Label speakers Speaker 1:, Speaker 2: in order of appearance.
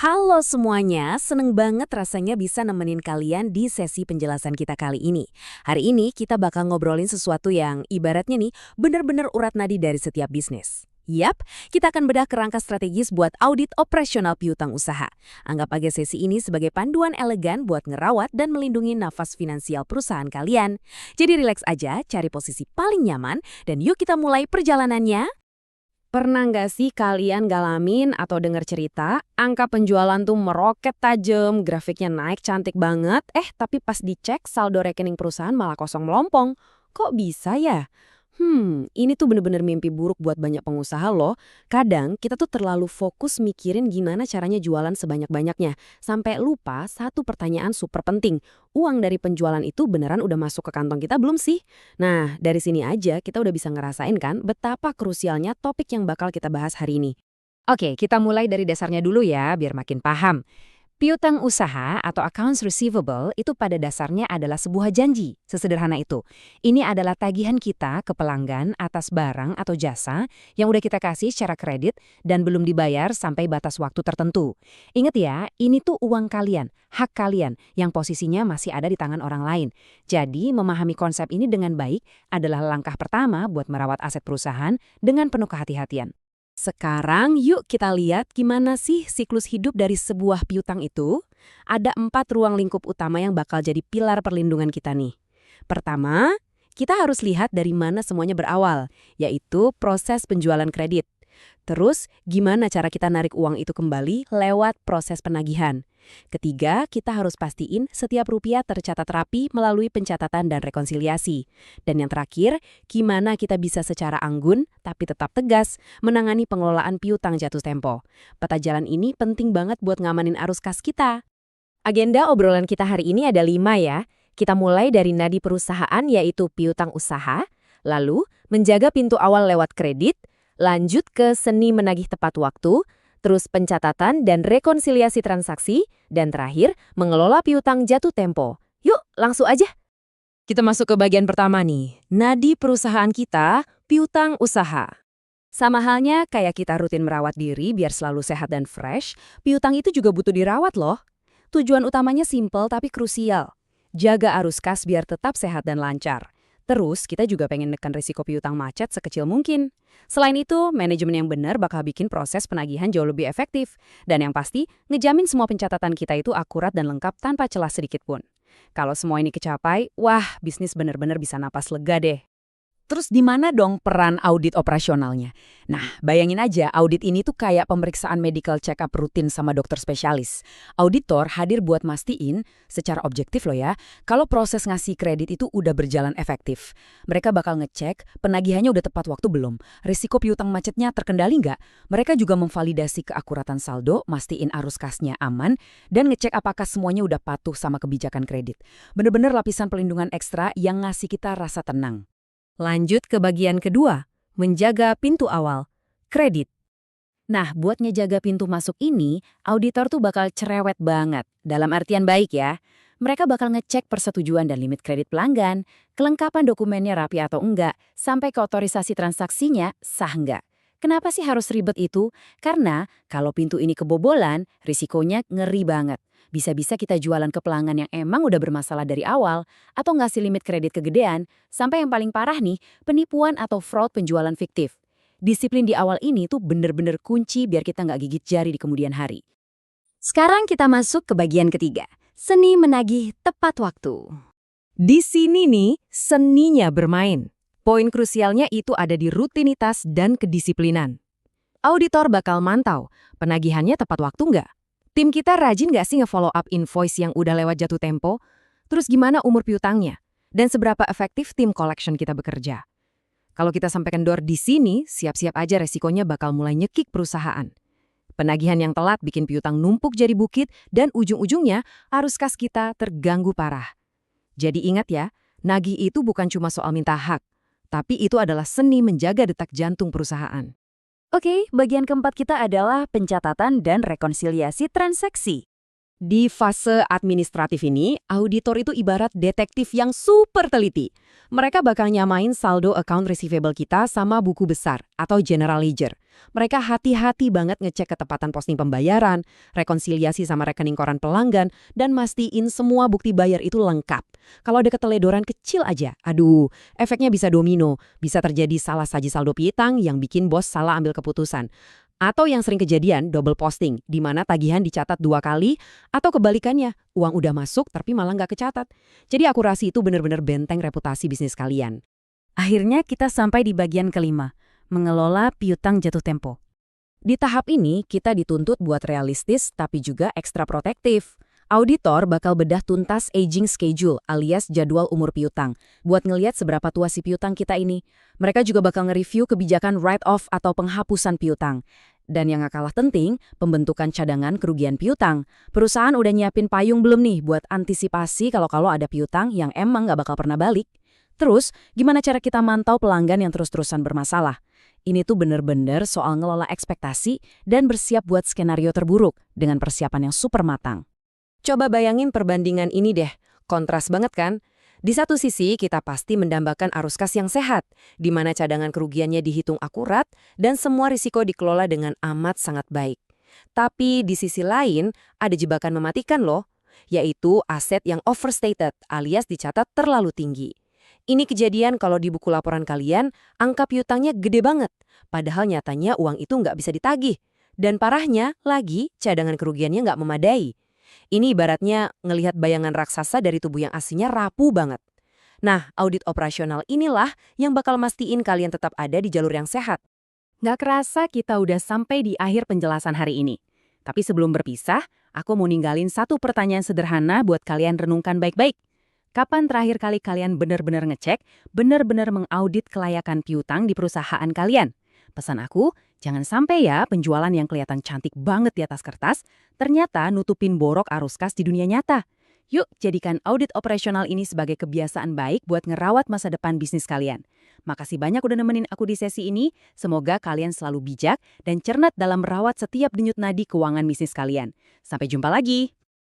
Speaker 1: Halo semuanya, seneng banget rasanya bisa nemenin kalian di sesi penjelasan kita kali ini. Hari ini kita bakal ngobrolin sesuatu yang ibaratnya nih bener-bener urat nadi dari setiap bisnis. Yap, kita akan bedah kerangka strategis buat audit operasional piutang usaha. Anggap aja sesi ini sebagai panduan elegan buat ngerawat dan melindungi nafas finansial perusahaan kalian. Jadi rileks aja, cari posisi paling nyaman, dan yuk kita mulai perjalanannya. Pernah nggak sih kalian ngalamin atau dengar cerita, angka penjualan tuh meroket tajam, grafiknya naik cantik banget, tapi pas dicek saldo rekening perusahaan malah kosong melompong. Kok bisa ya? Ini tuh bener-bener mimpi buruk buat banyak pengusaha loh. Kadang kita tuh terlalu fokus mikirin gimana caranya jualan sebanyak-banyaknya, sampai lupa satu pertanyaan super penting. Uang dari penjualan itu beneran udah masuk ke kantong kita belum sih? Nah, dari sini aja kita udah bisa ngerasain kan betapa krusialnya topik yang bakal kita bahas hari ini.
Speaker 2: Oke, kita mulai dari dasarnya dulu ya, biar makin paham. Piutang usaha atau accounts receivable itu pada dasarnya adalah sebuah janji. Sesederhana itu. Ini adalah tagihan kita ke pelanggan atas barang atau jasa yang udah kita kasih secara kredit dan belum dibayar sampai batas waktu tertentu. Ingat ya, ini tuh uang kalian, hak kalian yang posisinya masih ada di tangan orang lain. Jadi, memahami konsep ini dengan baik adalah langkah pertama buat merawat aset perusahaan dengan penuh kehati-hatian.
Speaker 1: Sekarang yuk kita lihat gimana sih siklus hidup dari sebuah piutang itu. Ada 4 ruang lingkup utama yang bakal jadi pilar perlindungan kita nih. Pertama, kita harus lihat dari mana semuanya berawal, yaitu proses penjualan kredit. Terus, gimana cara kita narik uang itu kembali lewat proses penagihan. Ketiga, kita harus pastiin setiap rupiah tercatat rapi melalui pencatatan dan rekonsiliasi. Dan yang terakhir, gimana kita bisa secara anggun, tapi tetap tegas, menangani pengelolaan piutang jatuh tempo. Peta jalan ini penting banget buat ngamanin arus kas kita.
Speaker 2: Agenda obrolan kita hari ini ada 5 ya. Kita mulai dari nadi perusahaan yaitu piutang usaha, lalu menjaga pintu awal lewat kredit, lanjut ke seni menagih tepat waktu, terus pencatatan dan rekonsiliasi transaksi, dan terakhir mengelola piutang jatuh tempo. Yuk, langsung aja. Kita masuk ke bagian pertama nih, nadi perusahaan kita, piutang usaha.
Speaker 1: Sama halnya kayak kita rutin merawat diri biar selalu sehat dan fresh, piutang itu juga butuh dirawat loh. Tujuan utamanya simpel tapi krusial. Jaga arus kas biar tetap sehat dan lancar. Terus, kita juga pengen nekan risiko piutang macet sekecil mungkin. Selain itu, manajemen yang benar bakal bikin proses penagihan jauh lebih efektif. Dan yang pasti, ngejamin semua pencatatan kita itu akurat dan lengkap tanpa celah sedikit pun. Kalau semua ini kecapai, wah, bisnis benar-benar bisa napas lega deh.
Speaker 2: Terus di mana dong peran audit operasionalnya? Nah, bayangin aja audit ini tuh kayak pemeriksaan medical check-up rutin sama dokter spesialis. Auditor hadir buat mastiin, secara objektif loh ya, kalau proses ngasih kredit itu udah berjalan efektif. Mereka bakal ngecek penagihannya udah tepat waktu belum, risiko piutang macetnya terkendali nggak. Mereka juga memvalidasi keakuratan saldo, mastiin arus kasnya aman, dan ngecek apakah semuanya udah patuh sama kebijakan kredit. Bener-bener lapisan pelindungan ekstra yang ngasih kita rasa tenang.
Speaker 1: Lanjut ke bagian kedua, menjaga pintu awal, kredit.
Speaker 2: Nah, buat ngejaga pintu masuk ini, auditor tuh bakal cerewet banget. Dalam artian baik ya. Mereka bakal ngecek persetujuan dan limit kredit pelanggan, kelengkapan dokumennya rapi atau enggak, sampai ke otorisasi transaksinya sah enggak. Kenapa sih harus ribet itu? Karena kalau pintu ini kebobolan, risikonya ngeri banget. Bisa-bisa kita jualan ke pelanggan yang emang udah bermasalah dari awal, atau ngasih limit kredit kegedean, sampai yang paling parah nih, penipuan atau fraud penjualan fiktif. Disiplin di awal ini tuh bener-bener kunci biar kita nggak gigit jari di kemudian hari.
Speaker 1: Sekarang kita masuk ke bagian ketiga, seni menagih tepat waktu. Di sini nih, seninya bermain. Poin krusialnya itu ada di rutinitas dan kedisiplinan. Auditor bakal mantau, penagihannya tepat waktu nggak? Tim kita rajin nggak sih nge-follow up invoice yang udah lewat jatuh tempo? Terus gimana umur piutangnya? Dan seberapa efektif tim collection kita bekerja? Kalau kita sampai kendor di sini, siap-siap aja resikonya bakal mulai nyekik perusahaan. Penagihan yang telat bikin piutang numpuk jadi bukit dan ujung-ujungnya arus kas kita terganggu parah. Jadi ingat ya, nagih itu bukan cuma soal minta hak, tapi itu adalah seni menjaga detak jantung perusahaan. Oke, bagian keempat kita adalah pencatatan dan rekonsiliasi transaksi. Di fase administratif ini, auditor itu ibarat detektif yang super teliti. Mereka bakal nyamain saldo account receivable kita sama buku besar atau general ledger. Mereka hati-hati banget ngecek ketepatan posting pembayaran, rekonsiliasi sama rekening koran pelanggan, dan mastiin semua bukti bayar itu lengkap. Kalau ada keteledoran kecil aja, aduh, efeknya bisa domino. Bisa terjadi salah saji saldo piutang yang bikin bos salah ambil keputusan. Atau yang sering kejadian, double posting, di mana tagihan dicatat 2 kali, atau kebalikannya, uang udah masuk tapi malah nggak kecatat. Jadi akurasi itu benar-benar benteng reputasi bisnis kalian.
Speaker 2: Akhirnya kita sampai di bagian kelima, mengelola piutang jatuh tempo.
Speaker 1: Di tahap ini, kita dituntut buat realistis tapi juga ekstra protektif. Auditor bakal bedah tuntas aging schedule alias jadwal umur piutang buat ngeliat seberapa tua si piutang kita ini. Mereka juga bakal nge-review kebijakan write-off atau penghapusan piutang. Dan yang gak kalah penting, pembentukan cadangan kerugian piutang. Perusahaan udah nyiapin payung belum nih buat antisipasi kalau ada piutang yang emang gak bakal pernah balik. Terus, gimana cara kita mantau pelanggan yang terus-terusan bermasalah? Ini tuh bener-bener soal ngelola ekspektasi dan bersiap buat skenario terburuk dengan persiapan yang super matang. Coba bayangin perbandingan ini deh, kontras banget kan? Di satu sisi, kita pasti mendambakan arus kas yang sehat, di mana cadangan kerugiannya dihitung akurat dan semua risiko dikelola dengan amat sangat baik. Tapi di sisi lain, ada jebakan mematikan loh, yaitu aset yang overstated alias dicatat terlalu tinggi. Ini kejadian kalau di buku laporan kalian, angka piutangnya gede banget, padahal nyatanya uang itu nggak bisa ditagih. Dan parahnya lagi, cadangan kerugiannya nggak memadai. Ini ibaratnya ngelihat bayangan raksasa dari tubuh yang aslinya rapuh banget. Nah, audit operasional inilah yang bakal mastiin kalian tetap ada di jalur yang sehat.
Speaker 2: Nggak kerasa kita udah sampai di akhir penjelasan hari ini. Tapi sebelum berpisah, aku mau ninggalin satu pertanyaan sederhana buat kalian renungkan baik-baik. Kapan terakhir kali kalian benar-benar ngecek, benar-benar mengaudit kelayakan piutang di perusahaan kalian? Pesan aku, jangan sampai ya penjualan yang kelihatan cantik banget di atas kertas, ternyata nutupin borok arus kas di dunia nyata. Yuk, jadikan audit operasional ini sebagai kebiasaan baik buat ngerawat masa depan bisnis kalian. Makasih banyak udah nemenin aku di sesi ini, semoga kalian selalu bijak dan cermat dalam merawat setiap denyut nadi keuangan bisnis kalian. Sampai jumpa lagi!